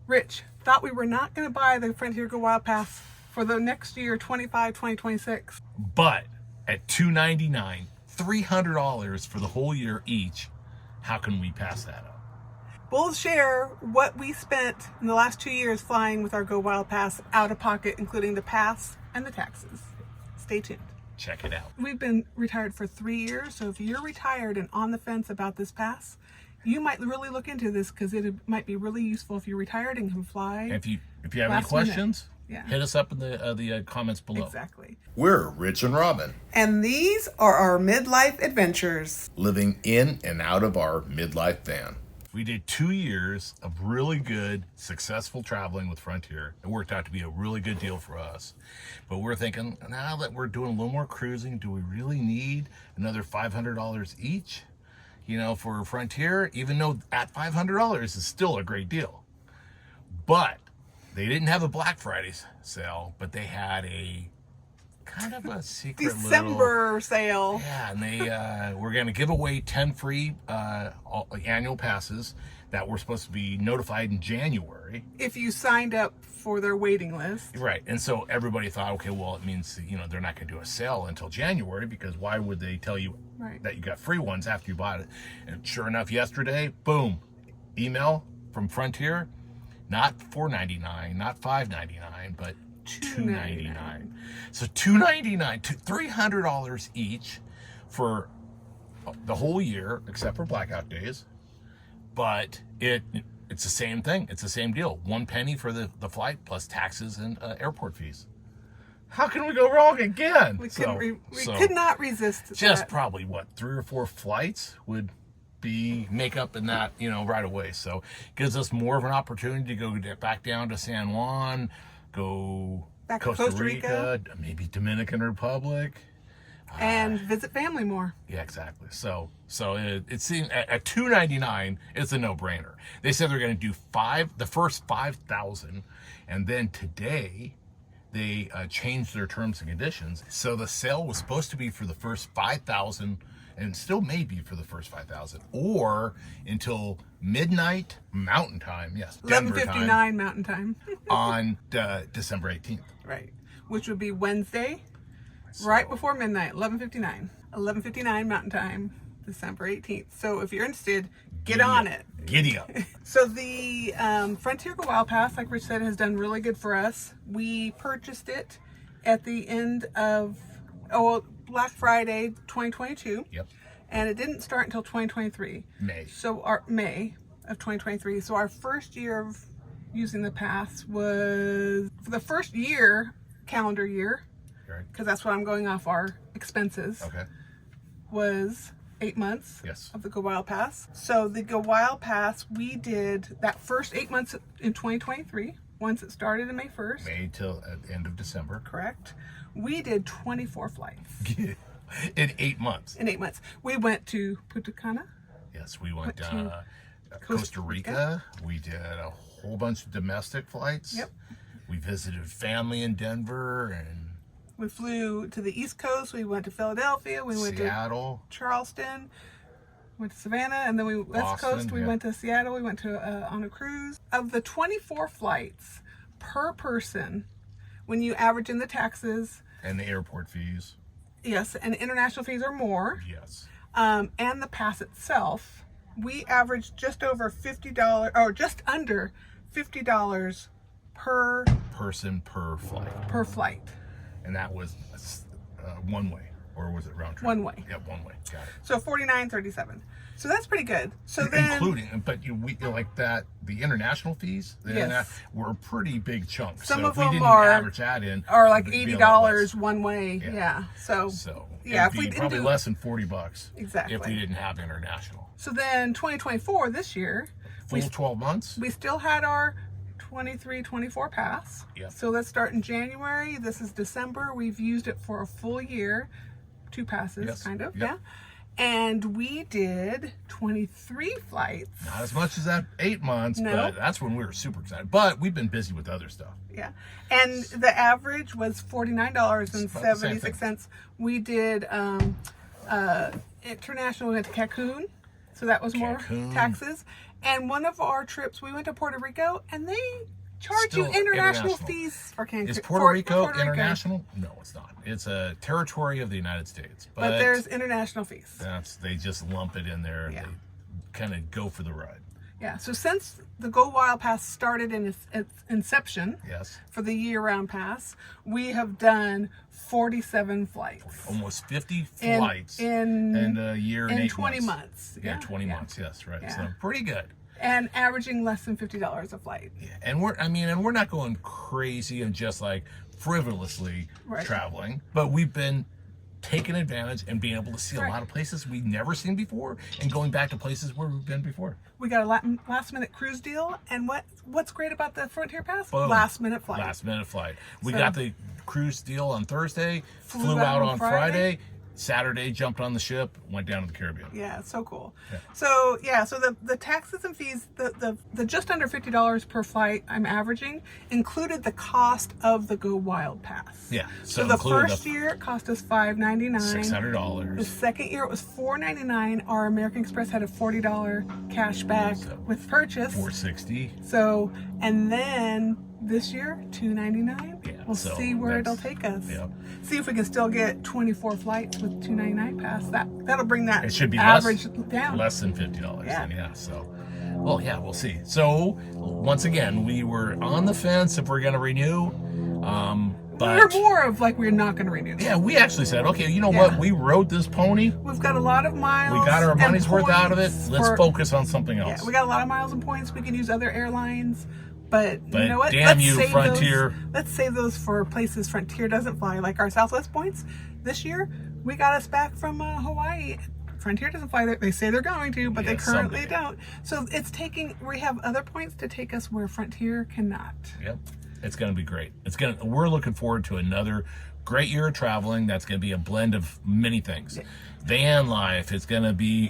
Rich, thought we were not going to buy the Frontier Go Wild Pass for the next year, 2026. But at $299, $300 for the whole year each, how can we pass that up? We'll share what we spent in the last 2 years flying with our Go Wild Pass out of pocket, including the pass and the taxes. Stay tuned. Check it out. We've been retired for 3 years, so if you're retired and on the fence about this pass, you might really look into this because it might be really useful if you're retired and can fly. And if you have any questions, hit us up in the comments below. Exactly. We're Rich and Robin, And these are our midlife adventures. living in and out of our midlife van. We did 2 years of really good, successful traveling with Frontier. It worked out to be a really good deal for us. But we're thinking, now that we're doing a little more cruising, do we really need another $500 each? For Frontier, even though at $500 is still a great deal. But they didn't have a Black Friday sale, but they had a kind of a secret December sale. Yeah, and they were going to give away 10 free annual passes that were supposed to be notified in January. If you signed up for their waiting list. Right, and so everybody thought, okay, well, it means, they're not going to do a sale until January, because why would they tell you that you got free ones after you bought it? And sure enough, yesterday, boom, email from Frontier, not $4.99, not $5.99, but $2.99. So $2.99, $300 each for the whole year, except for blackout days. But it's the same thing. It's the same deal. 1 penny for the flight plus taxes and airport fees. How can we go wrong again? We could not resist just that. Probably 3 or 4 flights would make up in that, right away. So gives us more of an opportunity to go back down to San Juan, go back Costa to Costa Rica, maybe Dominican Republic. And visit family more. Yeah, exactly. So it seems at $2.99, it's a no-brainer. They said they're going to do the first 5,000, and then today they changed their terms and conditions. So the sale was supposed to be for the first 5,000, and still may be for the first 5,000, or until midnight Mountain Time. Yes, 11:59 Mountain Time on December 18th. Right, which would be Wednesday. Right before midnight, 11:59. 11:59 Mountain Time, December 18th. So if you're interested, get on it. Giddy up. So the Frontier Go Wild Pass, like Rich said, has done really good for us. We purchased it at the end of Black Friday 2022. Yep. And it didn't start until 2023. May. So May of 2023. So our first year of using the pass was, for the first year, calendar year, because that's what I'm going off our expenses. Okay. Was 8 months. Yes. Of the Go Wild Pass. So the Go Wild Pass, we did that first 8 months in 2023. Once it started in May 1st. May till at the end of December. Correct. We did 24 flights. In 8 months. In 8 months. We went to Punta Cana. Yes, we went to Costa Rica. We did a whole bunch of domestic flights. Yep. We visited family in Denver, and we flew to the East Coast. We went to Philadelphia. We went Seattle, to Charleston. Went to Savannah, and then we West Coast. We went to Seattle. We went to on a cruise. Of the 24 flights per person, when you average in the taxes and the airport fees, yes, and international fees are more. Yes. And the pass itself, we averaged just over $50, or just under $50 per person per flight. Per flight. And that was one way, or was it round trip? One way. Yeah, one way. Got it. So $49.37. So that's pretty good. So then, including, but like that, the international fees, were a pretty big chunk. Some so of if we them didn't average that in, are like $80 one way. Yeah. So yeah, if we didn't probably less than $40. Exactly. If we didn't have international. So then 2024, this year, full 12 months. We still had our 23-24 pass. Yeah. So let's start in January. This is December. We've used it for a full year, 2 passes, kind of. Yep. Yeah. And we did 23 flights. Not as much as that 8 months, no. But that's when we were super excited. But we've been busy with other stuff. Yeah. And the average was $49.76. We did international, we went to Cancun. So that was more taxes. And one of our trips, we went to Puerto Rico, and they charge Still you international fees for Cancun. Is Puerto Rico international? No, it's not. It's a territory of the United States. But there's international fees. They just lump it in there. Yeah. They kind of go for the ride. Yeah, so since the Go Wild Pass started in its inception, yes, for the year-round pass, we have done 47 flights. Almost 50 flights in a year and 8 20 months. Yeah, 20 months, yes, right. Yeah. So pretty good. And averaging less than $50 a flight. Yeah, and we're not going crazy and just like frivolously traveling, but we've been taking advantage and being able to see a lot of places we've never seen before, and going back to places where we've been before. We got a last minute cruise deal, and what's great about the Frontier Pass? Boom. Last minute flight. Last minute flight. We got the cruise deal on Thursday, flew out on Friday. Saturday, jumped on the ship, went down to the Caribbean. Yeah, it's so cool. Yeah. So the taxes and fees, the just under $50 per flight I'm averaging included the cost of the Go Wild Pass. Yeah. So the first year it cost us $599. $600. The second year it was $499. Our American Express had a $40 cash back with purchase. $460. So, and then this year, $299. Yeah, we'll see where it'll take us. Yep. See if we can still get 24 flights with $299 pass. That'll bring that it should be average down. Less than $50. Yeah. Then, yeah. So, well, yeah, we'll see. So, once again, we were on the fence if we're going to renew. But we're more of like we're not going to renew. Yeah, we actually said, okay, you know what? We rode this pony. We've got a lot of miles. We got our money's worth out of it. Let's focus on something else. Yeah, we got a lot of miles and points. We can use other airlines. But you know what? Damn you, Frontier. Let's save those for places Frontier doesn't fly, like our Southwest points. This year, we got us back from Hawaii. Frontier doesn't fly there. They say they're going to, but they currently don't. So we have other points to take us where Frontier cannot. Yep. It's going to be great. We're looking forward to another great year of traveling. That's going to be a blend of many things. Yeah. Van life. It's going to be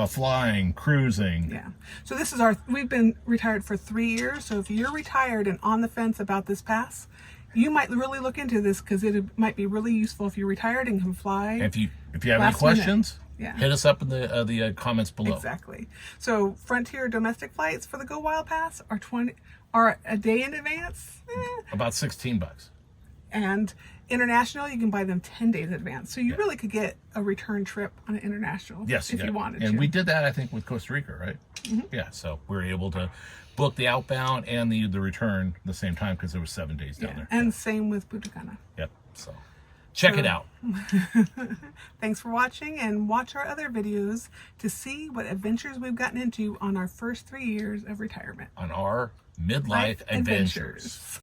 flying, cruising. Yeah. So we've been retired for 3 years. So if you're retired and on the fence about this pass, you might really look into this, because it might be really useful if you're retired and can fly. And if you have any questions, hit us up in the comments below. Exactly. So Frontier domestic flights for the Go Wild Pass are a day in advance. About $16. And international, you can buy them 10 days in advance. So you really could get a return trip on an international if you wanted to. And we did that, I think, with Costa Rica, right? Mm-hmm. Yeah, so we were able to book the outbound and the return at the same time, because there was 7 days down there. And same with Punta Cana. Yep, so check it out. Thanks for watching, and watch our other videos to see what adventures we've gotten into on our first 3 years of retirement. On our midlife adventures.